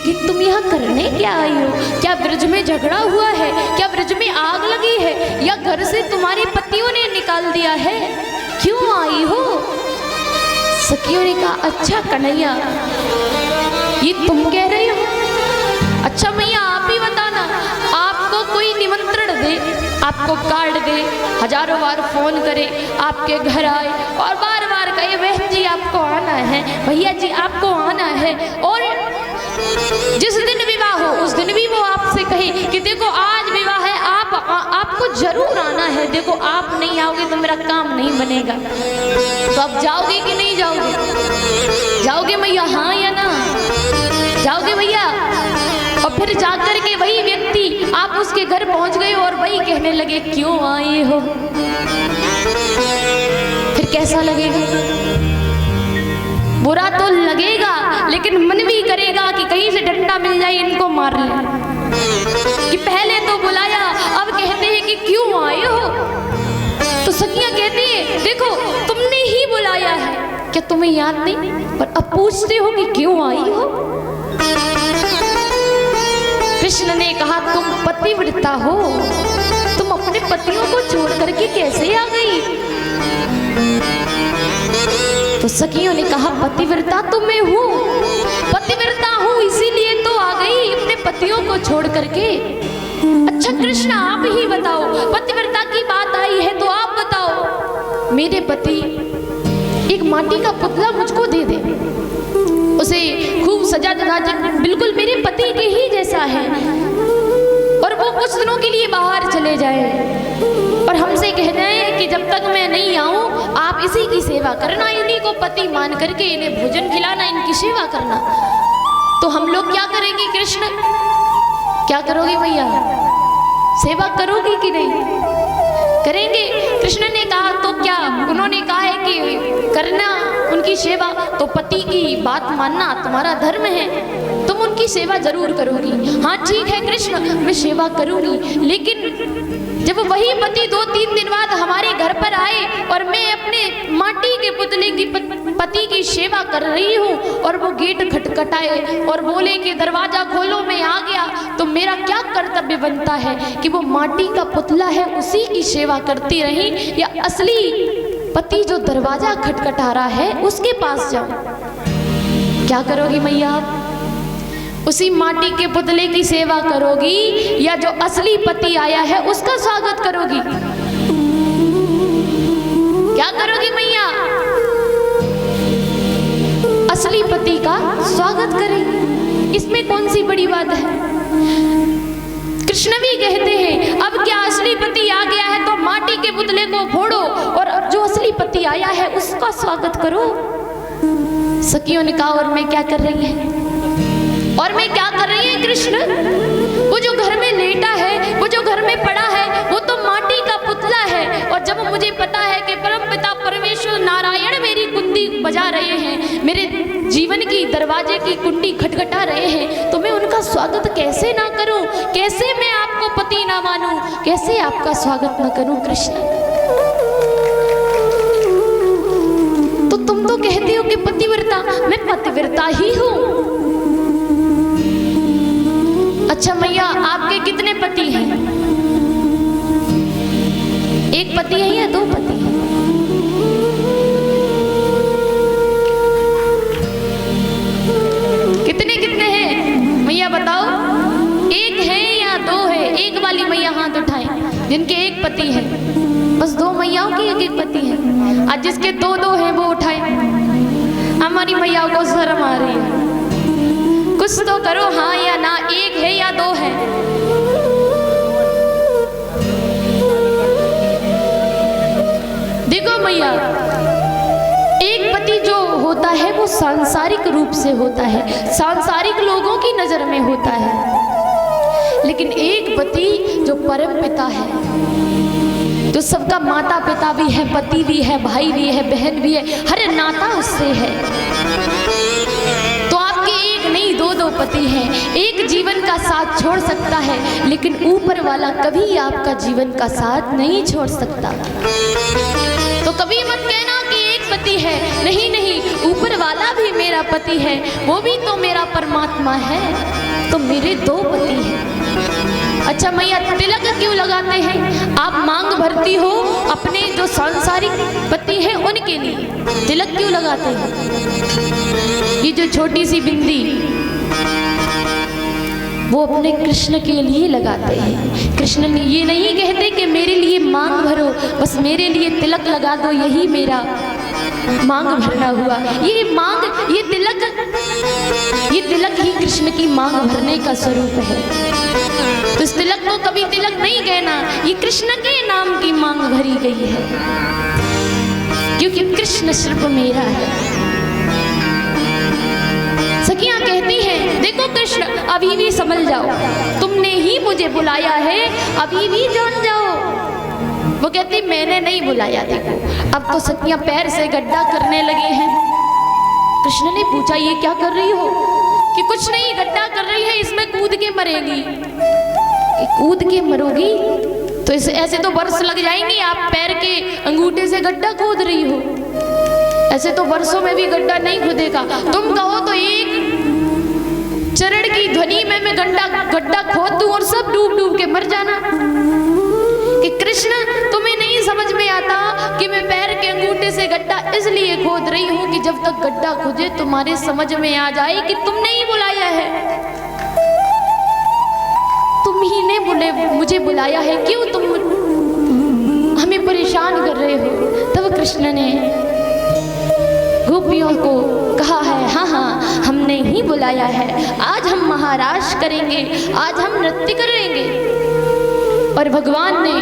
लेकिन तुम यहाँ करने क्या आई हो? क्या ब्रज में झगड़ा हुआ है? क्या ब्रज में आग लगी है? या घर से तुम्हारे पतियों ने निकाल दिया है? क्यों आई हो? सखियों ने कहा, अच्छा कन्हैया, ये तुम कह रहे हो? अच्छा मैया आप ही बताना, आपको कोई निमंत्रण दे, आपको कार्ड दे, हजारों बार फोन करे, आपके घर आए और बार बार कहे बहन जी आपको आना है, भैया जी आपको आना है, और जिस दिन विवाह हो उस दिन भी वो आपसे कहे कि देखो आज विवाह है, आपको जरूर आना है, देखो आप नहीं आओगे तो मेरा काम नहीं बनेगा। तो आप जाओगे कि नहीं जाओगे? जाओगे मैया, हाँ या ना? जाओगे भैया? और फिर जाकर के वही व्यक्ति, आप उसके घर पहुंच गए और वही कहने लगे क्यों आए हो, फिर कैसा लगेगा? बुरा तो लगेगा, लेकिन मन भी करेगा कि कहीं से डंडा मिल जाए इनको मार ले। कि पहले तो बुलाया, अब कहते हैं कि क्यों आए हो? तो सखियां कहती है देखो तुमने ही बुलाया है, क्या तुम्हें याद नहीं? पर अब पूछते हो कि क्यों आई हो? कृष्ण ने कहा तुम पतिव्रता हो, तुम अपने पतियों को छोड़ करके कैसे आ गई? तो सखियों ने कहा पतिव्रता तो मैं हूँ, पतिव्रता हूँ इसीलिए तो आ गई अपने पतियों को छोड़ करके। अच्छा कृष्ण आप ही बताओ, पतिव्रता की बात आई है तो आप बताओ। मेरे पति एक माटी का पुतला मुझको दे दे, उसे खूब सजा धजा बिल्कुल मेरे पति के ही जैसा है, और वो कुछ दिनों के लिए बाहर चले जाए और हमसे कह जाए कि जब तक मैं नहीं आऊं आप इसी की सेवा करना, इन्हीं को पति मान करके इन्हें भोजन खिलाना, इनकी सेवा करना। तो हम लोग क्या करेंगे कृष्ण? क्या करोगे भैया? सेवा करोगी कि नहीं? करेंगे। कृष्ण ने कहा तो क्या? उन्होंने कहा है कि करना उनकी सेवा, तो पति की बात मानना तुम्हारा धर्म है, तुम उनकी सेवा जरूर करोगी। हाँ ठीक है कृष्ण, मैं सेवा करूंगी, लेकिन जब वही पति 2-3 दिन बाद हमारे घर पर आए और मैं अपने माटी के पुतले की पति की सेवा कर रही हूँ और वो गेट खटखटाए और बोले कि दरवाजा खोलो मैं आ गया, तो मेरा क्या कर्तव्य बनता है कि वो माटी का पुतला है उसी की सेवा करती रही, या असली पति जो दरवाजा खटखटा रहा है उसके पास जाऊं? क्या करोगी मैया आप? उसी माटी के पुतले की सेवा करोगी या जो असली पति आया है उसका स्वागत करोगी? क्या करोगी मैया? असली पति का स्वागत करेंगे, इसमें कौन सी बड़ी बात है? कृष्ण भी कहते हैं अब क्या असली पति आ गया है तो माटी के पुतले को फोड़ो और जो असली पति आया है उसका स्वागत करो। सखियों ने कहा और मैं क्या कर रही है? और मैं क्या कर रही है कृष्ण? वो जो घर में लेटा है, वो जो घर में पड़ा है, वो तो माटी का पुतला है, और जब मुझे पता है कि परमपिता परमेश्वर नारायण मेरी कुंडी बजा रहे हैं, मेरे जीवन की दरवाजे की कुंडी खटखटा रहे हैं, तो मैं उनका स्वागत कैसे ना करूं? कैसे मैं आपको पति ना मानूं? कैसे आपका स्वागत ना करूं कृष्ण? तो तुम तो कहते हो कि पतिव्रता, मैं पतिव्रता ही हूं। अच्छा मैया आपके कितने पति हैं? एक पति है या 2 पति हैं? कितने कितने हैं मैया बताओ? 1 है या 2 है? एक वाली मैया हाथ उठाएं जिनके 1 पति है। बस 2 मैयाओं की 1-1 पति है। आज जिसके 2-2 हैं वो उठाएं। हमारी मैयाओं को शर्म आ रही है, कुछ तो करो हाँ या ना, 1 है या 2 है? देखो मैया, एक पति जो होता है वो सांसारिक रूप से होता है, सांसारिक लोगों की नजर में होता है, लेकिन एक पति जो परम पिता है, जो सबका माता पिता भी है, पति भी है, भाई भी है, बहन भी है, हर नाता उससे है। तो आपके 1 नहीं 2-2 पति हैं। एक जीवन का साथ छोड़ सकता है, लेकिन ऊपर वाला कभी आपका जीवन का साथ नहीं छोड़ सकता। तो कभी मत कहना कि एक पति है, नहीं नहीं, ऊपर वाला भी मेरा पति है, वो भी तो मेरा परमात्मा है, तो मेरे दो पति हैं। अच्छा मैया तिलक क्यों लगाते हैं? आप मांग भरती हो अपने जो सांसारिक पति हैं उनके लिए, तिलक क्यों लगाते हैं? ये जो छोटी सी बिंदी वो अपने कृष्ण के लिए लगाते हैं। कृष्ण ने ये नहीं कहते कि मेरे लिए मांग भरो, बस मेरे लिए तिलक लगा दो, यही मेरा मांग भरना हुआ। ये मांग, ये तिलक ही कृष्ण की मांग भरने का स्वरूप है। तो इस तिलक को कभी तिलक नहीं कहना, ये कृष्ण के नाम की मांग भरी गई है, क्योंकि कृष्ण सिर्फ मेरा है। सखियां कहती हैं देखो कृष्ण अभी भी समझ जाओ, तुमने ही मुझे बुलाया है, अभी भी जान जाओ। वो कहती मैंने नहीं बुलाया, देखो अब तो सखियां पैर से गड्ढा करने लगे हैं। कृष्ण ने पूछा ये क्या कर रही हो? कि कुछ नहीं, गड्ढा कर रही है, इसमें कूद के मरेगी। कूद के मरोगी तो ऐसे तो वर्ष लग जाएंगे, आप पैर के अंगूठे से गड्ढा खोद रही हो, ऐसे तो वर्षों में भी गड्ढा नहीं खुदेगा। तुम कहो तो एक चरण की ध्वनि में मैं गड्ढा खोद दूं और सब डूब डूब के मर जाना। कि कृष्ण तुम्हें नहीं समझ में आता कि मैं पैर के अंगूठे से गड्ढा इसलिए खोद रही हूं कि जब तक गड्ढा खोजे तुम्हारे समझ में आ जाए कि तुमने ही बुलाया है, तुम ही ने मुझे बुलाया है, क्यों तुम हमें परेशान कर रहे हो? तब कृष्ण ने गोपियों को कहा है हाँ हाँ हमने ही बुलाया है, आज हम महाराज करेंगे, आज हम नृत्य करेंगे। और भगवान ने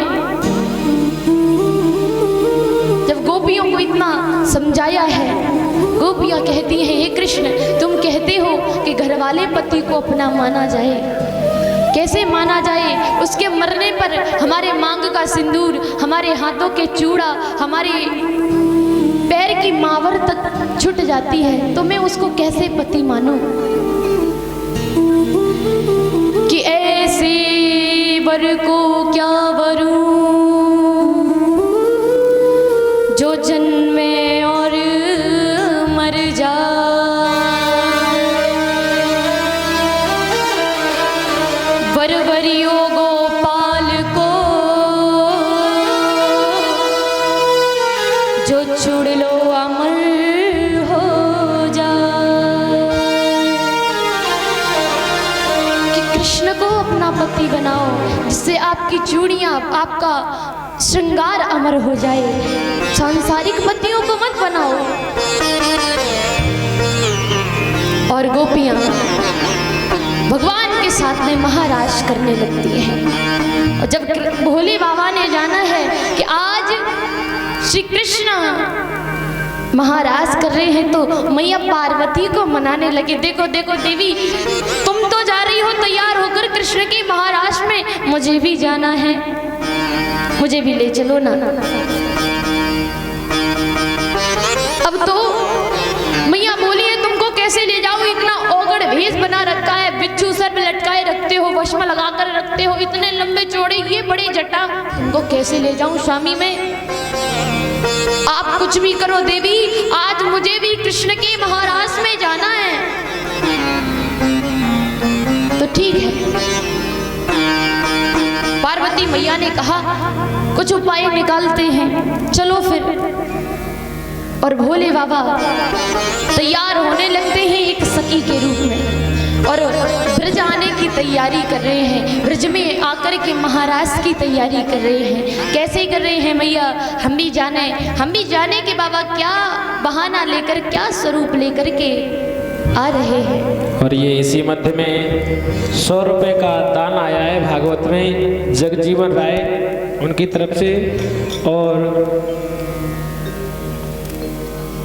जब गोपियों को इतना समझाया है, गोपियां कहती हैं हे कृष्ण तुम कहते हो कि घरवाले पति को अपना माना जाए, कैसे माना जाए? उसके मरने पर हमारे मांग का सिंदूर, हमारे हाथों के चूड़ा, हमारे पैर की मावर तक छूट जाती है, तो मैं उसको कैसे पति मानूं? कि ऐसे वर को क्या वरूं जो जन्मे और मर जाए, वरवरियो गोपाल को जो छुड़ लो अमर हो जाए। कि कृष्ण को अपना पति बनाओ, जिससे आपकी चूड़ियां, आपका श्रृंगार अमर हो जाए। सांसारिक पतियों को मत बनाओ। और गोपियां भगवान के साथ में महाराज करने लगती हैं। और जब भोले बाबा ने जाना है कि आज श्री कृष्ण महाराज कर रहे हैं, तो मैया पार्वती को मनाने लगे, देखो देखो देवी तुम तो जा रही हो तैयार होकर कृष्ण के महाराज में, मुझे भी जाना है, मुझे भी ले चलो ना। अब तो मैया बोली है तुमको कैसे ले जाऊं, इतना ओगड़ भेष बना रखा है, बिच्छू सर पे लटकाए रखते हो, वश में लगा कर रखते हो, इतने लंबे चौड़े ये बड़ी जटा, तुमको कैसे ले जाऊं स्वामी में? आप कुछ भी करो देवी, आज मुझे भी कृष्ण के महाराज में जाना है। तो ठीक है, पार्वती मैया ने कहा कुछ उपाय निकालते हैं, चलो फिर। और भोले बाबा तैयार होने लगते हैं एक सखी के रूप में, और ब्रज आने की तैयारी कर रहे हैं, ब्रज में आकर के महाराज की तैयारी कर रहे हैं। कैसे कर रहे हैं मैया? हम भी जाने के बाबा क्या बहाना लेकर, क्या स्वरूप लेकर के आ रहे हैं। और ये इसी मध्य में 100 रुपये का दान आया है भागवत में, जगजीवन राय उनकी तरफ से, और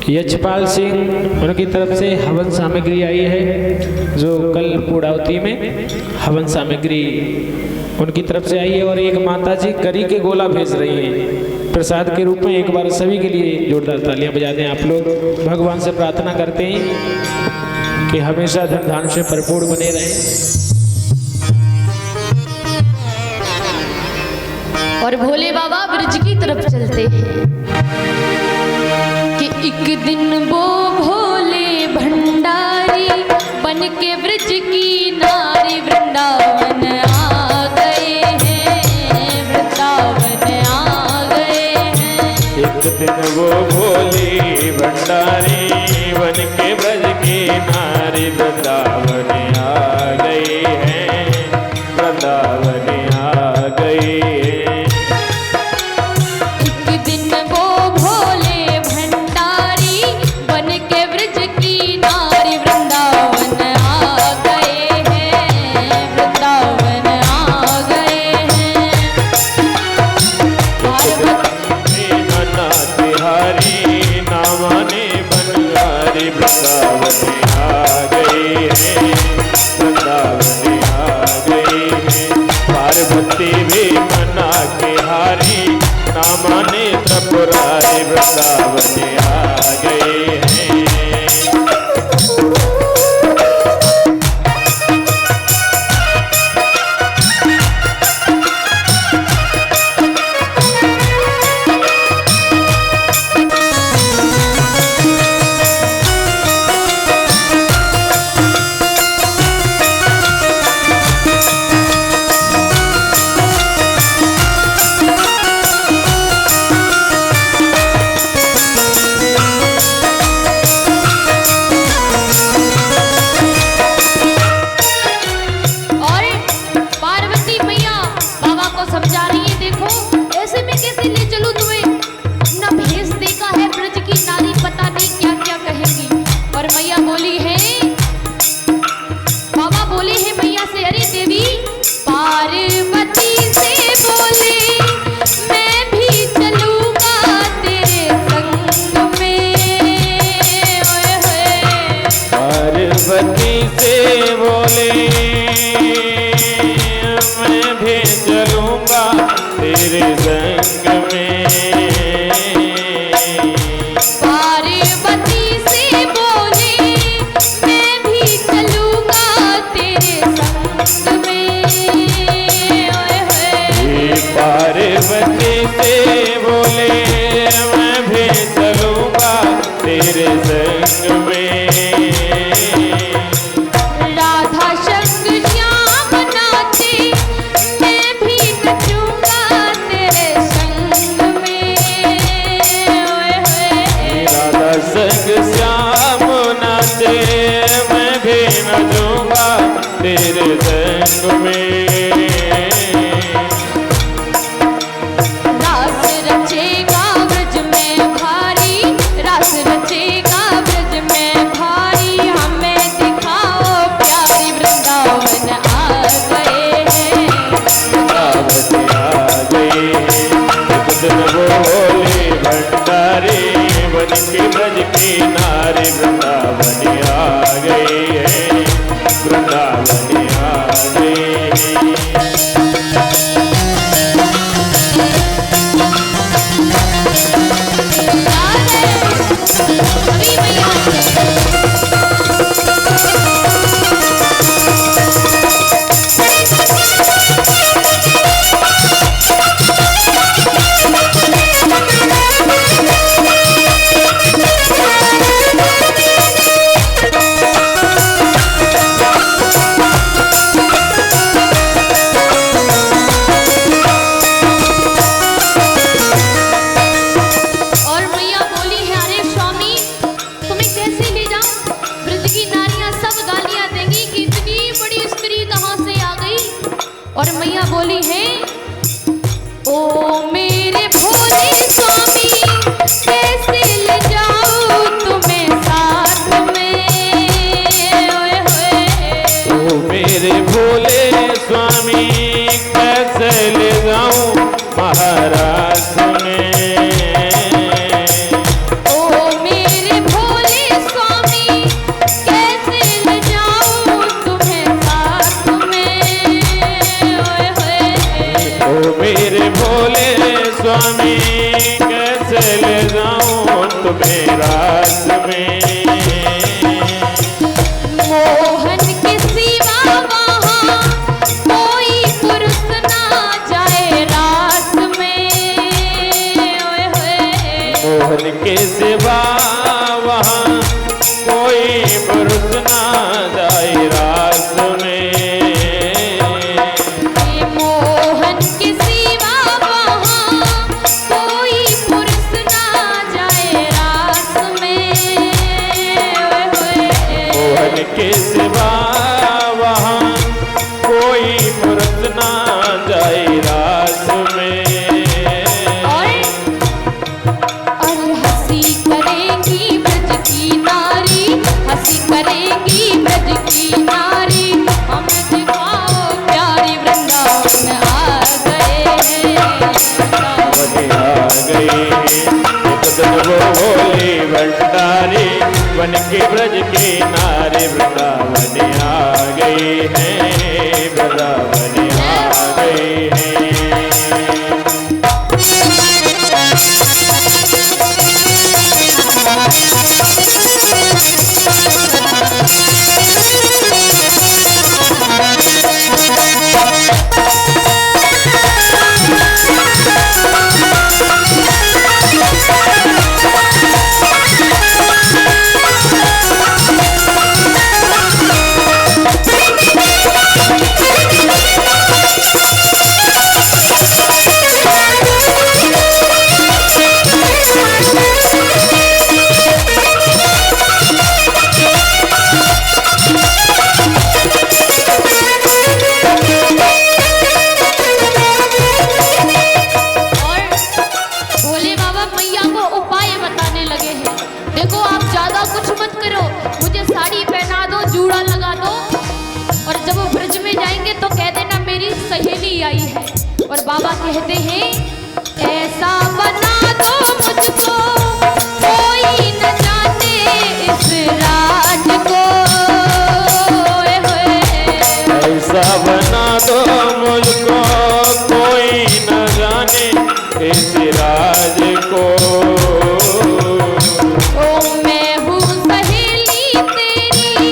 यशपाल सिंह उनकी तरफ से हवन सामग्री आई है, जो कल पूर्णावती में हवन सामग्री उनकी तरफ से आई है। और एक माता जी करी के गोला भेज रही हैं प्रसाद के रूप में। एक बार सभी के लिए जोरदार तालियां बजा दें आप लोग। भगवान से प्रार्थना करते हैं कि हमेशा धन धान से भरपूर बने रहें। और भोले बाबा ब्रज की तरफ चलते हैं कि एक दिन वो भोले के ब्रज की नारी वृंदावन आ गए हैं, वृंदावन आ गए हैं। एक दिन वो भोली भंडारी बन के ब्रज की नारी वृंदावन आ गई है, वृंदावन आ गई है। एक दिन वो भोले भंडारी बन के ब्रज की नारी वृंदावन आ गए हैं, वृंदावन आ गए हैं। पार्वती मना तिहारी नामाने बनवारी वृंदावन आ गई है, वृंदावन आ गई है। पार्वती भी मना के हारी नामाने त्रिपुरारी वृंदावन आ गए हैं। और पार्वती मैया बाबा को समझा रही है, देखो ऐसे में कैसे ले चलूं तुम्हें, न भेष देखा है ब्रज की नारी, पता नहीं क्या क्या कहेगी। और मैया बोली है, बाबा बोले हैं मैया से, अरे देवी पार्वती से बोले मैं भी चलूंगा तेरे संग में। ओए होए पार्वती से बोले मैं भी चलूंगा तेरे संग में। पार्वती से बोले मैं भी चलूंगा तेरे संग में। ओए होए पार्वती से बोले मैं भी चलूंगा तेरे संग में। राधा शंख श्याम नाचे मैं भी नचूंगा तेरे संग में। ओए होए राधा संग श्याम नाचे मैं भी नचूंगा तेरे संग में। रास रचेगा ब्रज में भारी, रास रचेगा ब्रज में भारी, हमें दिखाओ प्यारी वृंदावन आ गए हैं। वृंदावन आ गए हैं। एक दिन वो भोले भंडारी बन के ब्रज की नारी वृंदावन आ गए हैं, वृंदावन आ गए हैं। अभी मैया और मैया बोली है, अरे स्वामी तुम्हें कैसे ले जाऊं, ब्रज की नारियां सब गालियां देंगी कि इतनी बड़ी स्त्री कहां से आ गई। और मैया बोली है, ओ मेरे भोले स्वामी कैसे ले जाऊं तुम्हें साथ में। ओए होए ओ मेरे भोले स्वामी कैसे ले जाऊं महाराष्ट्र में। ओ मेरे भोले स्वामी कैसे ले जाऊं तुम्हें साथ में। ओए होए ओ मेरे भोले स्वामी कैसे ले जाऊं तुम्हें रास में। मोहन के सिवा वहाँ कोई पुरुष ना जाए रास में। ओए होए मोहन के सिवा वहाँ कोई पुरुष ना जाए के सिवा वहाँ कोई मूर्त ना जाए रास में। और हंसी करेंगी ब्रज की नारी, हंसी करेंगी ब्रज की नारी, हम दिखाओ प्यारी वृंदावन आ गए हैं। वृंदावन आ गए एक दिन वो भोले भंडारी बन के ब्रज के नारे वृंदावन आ गए हैं, वृंदावन आ गए हैं। और बाबा कहते हैं ऐसा बना दो मुझको कोई न जाने इस राज को, ऐसा बना दो मुझको कोई न जाने इस राज को। ओ मैं हूँ सहेली तेरी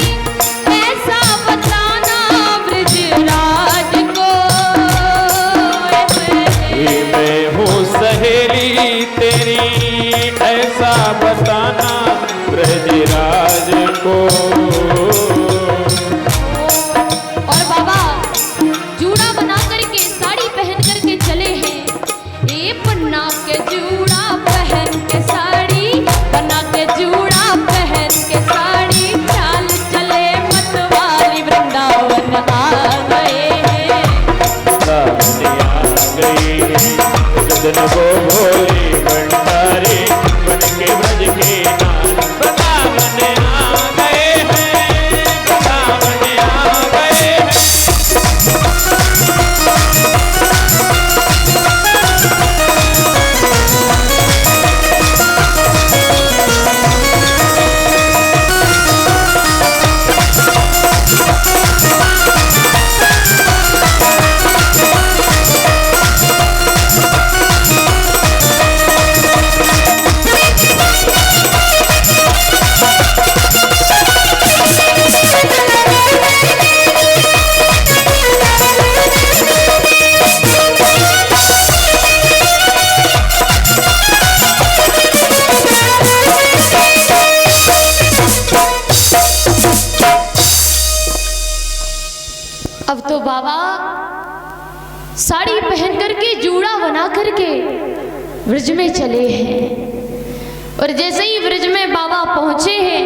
ऐसा बताना ब्रजराज को, मैं हूँ सहेली तेरी ऐसा बताना ब्रजराज को। और बाबा जूड़ा बना करके साड़ी पहन करके चले हैं, ए पन्ना के जूड़ा पहन के साड़ी, पन्ना के जूड़ा पहन के साड़ी, चाल चले मतवाली वृंदावन आ गए हैं। वृंदावन आ गए दिन वो भोले भंडारी बन के ब्रज के नार वृंदावन आ गए हैं, वृंदावन आ गए हैं। अब तो बाबा साड़ी पहन करके जूड़ा बना करके ब्रज में चले हैं। और जैसे ही ब्रज में बाबा पहुंचे हैं,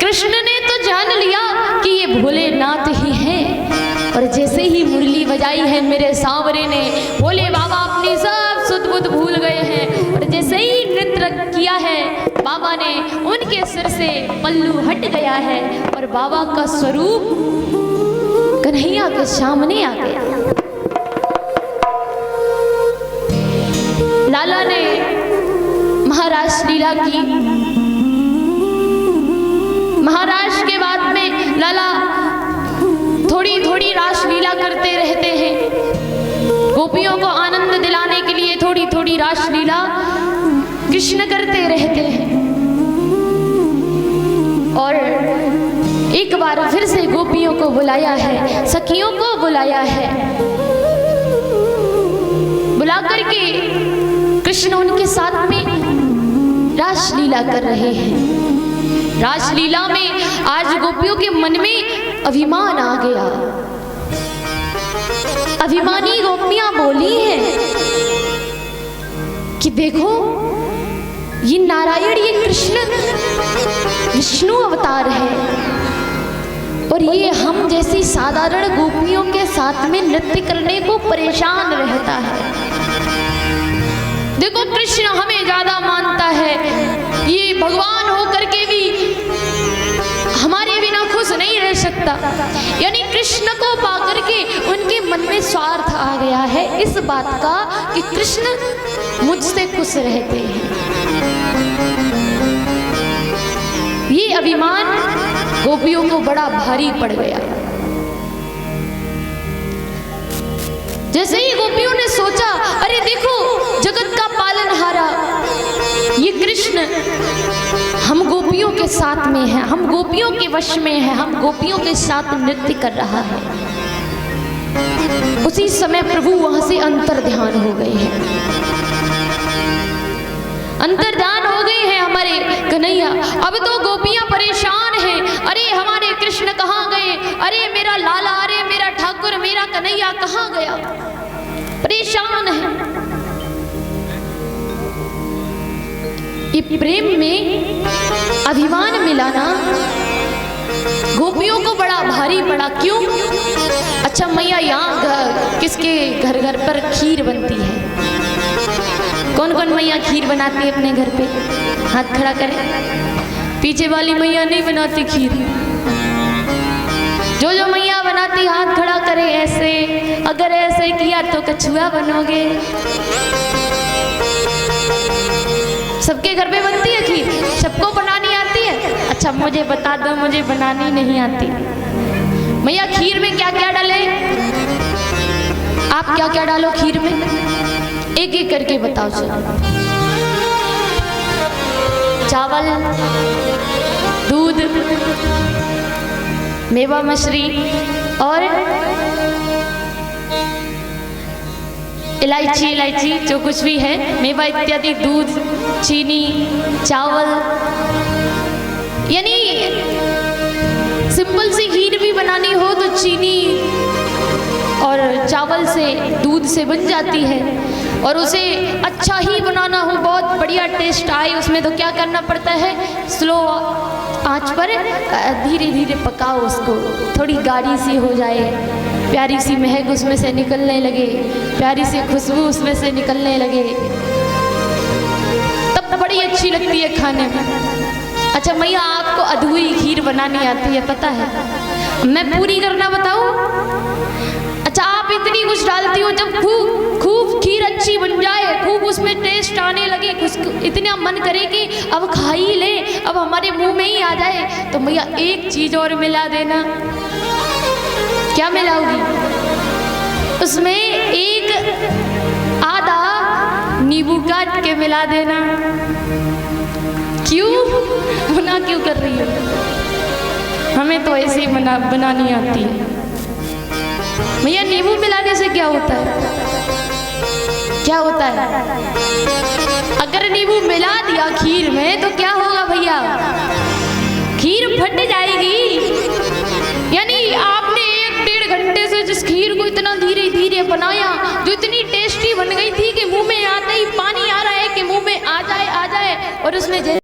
कृष्ण ने तो जान लिया कि ये भोलेनाथ ही हैं। और जैसे ही मुरली बजाई है मेरे सांवरे ने, भोले बाबा अपनी सब सुध बुध भूल गए हैं। और जैसे ही नृत्य किया है बाबा ने, उनके सिर से पल्लू हट गया है और बाबा का स्वरूप कन्हैया के सामने आ गया। लाला ने महाराज लीला की। महाराज के बाद में लाला थोड़ी थोड़ी रास लीला करते रहते हैं। गोपियों को आनंद दिलाने के लिए थोड़ी थोड़ी रास लीला कृष्ण करते रहते हैं। और एक बार फिर से गोपियों को बुलाया है, सखियों को बुलाया है। बुला करके कृष्ण उनके साथ में रास लीला कर रहे हैं। रास लीला में आज गोपियों के मन में अभिमान आ गया। अभिमानी गोपियां बोली हैं कि देखो ये नारायण, ये कृष्ण विष्णु अवतार है। और ये हम जैसी साधारण गोपियों के साथ में नृत्य करने को परेशान रहता है। देखो कृष्ण हमें ज्यादा मानता है, ये भगवान होकर के भी हमारे बिना खुश नहीं रह सकता। यानी कृष्ण को पाकर के उनके मन में स्वार्थ आ गया है इस बात का कि कृष्ण मुझसे खुश रहते हैं। ये अभिमान गोपियों को बड़ा भारी पड़ गया। जैसे ही गोपियों ने सोचा, अरे देखो जगत का पालनहारा ये कृष्ण हम गोपियों के साथ में है, हम गोपियों के वश में है, हम गोपियों के साथ नृत्य कर रहा है। उसी समय प्रभु वहां से अंतर्ध्यान हो गए हैं, अंतर्ध्यान हो गए हैं हमारे कन्हैया। अब तो गोपियां परेशान हैं, अरे हमारे कृष्ण कहाँ गए, अरे मेरा लाला, अरे मेरा ठाकुर, मेरा कन्हैया कहाँ गया, परेशान है। ये प्रेम में अभिमान मिलाना गोपियों को बड़ा भारी पड़ा। क्यों? अच्छा मैया यहाँ किसके घर घर पर खीर बनती है? कौन कौन मैया खीर बनाती है अपने घर पे? हाथ खड़ा करें। पीछे वाली मैया नहीं बनाती खीर। जो जो मैया बनाती हाथ खड़ा करे ऐसे। अगर ऐसे किया तो कछुआ बनोगे। सबके घर पे बनती है खीर? सबको बनानी आती है? अच्छा मुझे बता दो, मुझे बनानी नहीं आती। मैया खीर में क्या क्या डाले? आप क्या क्या डालो खीर में? एक एक करके बताओ चलो। चावल, दूध, मेवा मछली और इलायची जो कुछ भी है, मेवा इत्यादि, दूध, चीनी, चावल। यानी सिंपल सी खीर भी बनानी हो तो चीनी और चावल से, दूध से बन जाती है। और उसे अच्छा ही बनाना हो, बहुत बढ़िया टेस्ट आए उसमें, तो क्या करना पड़ता है? स्लो आंच पर धीरे धीरे पकाओ उसको, थोड़ी गाढ़ी सी हो जाए, प्यारी सी महक उसमें से निकलने लगे, प्यारी सी खुशबू उसमें से निकलने लगे, तब बड़ी अच्छी लगती है खाने में। अच्छा मैया आपको अधूरी खीर बनानी आती है, पता है? मैं पूरी करना बताऊं? अच्छा आप इतनी कुछ डालती हो, जब खूब खीर अच्छी बन जाए, खूब उसमें टेस्ट आने लगे, इतना मन करे कि अब खा ही ले, अब हमारे मुंह में ही आ जाए, तो मैया एक चीज और मिला देना। क्या मिलाओगी? उसमें एक आधा नींबू काट के मिला देना। क्यों मना क्यों कर रही हो? हमें तो ऐसे ही बनानी आती है। भैया नींबू मिलाने से क्या होता है? क्या होता है? अगर नींबू मिला दिया खीर में तो क्या होगा भैया? खीर फट जाएगी। यानी आपने 1-1.5 घंटे से जिस खीर को इतना धीरे धीरे बनाया, जो इतनी टेस्टी बन गई थी कि मुंह में आते ही पानी आ रहा है कि मुंह में आ जाए और उसमें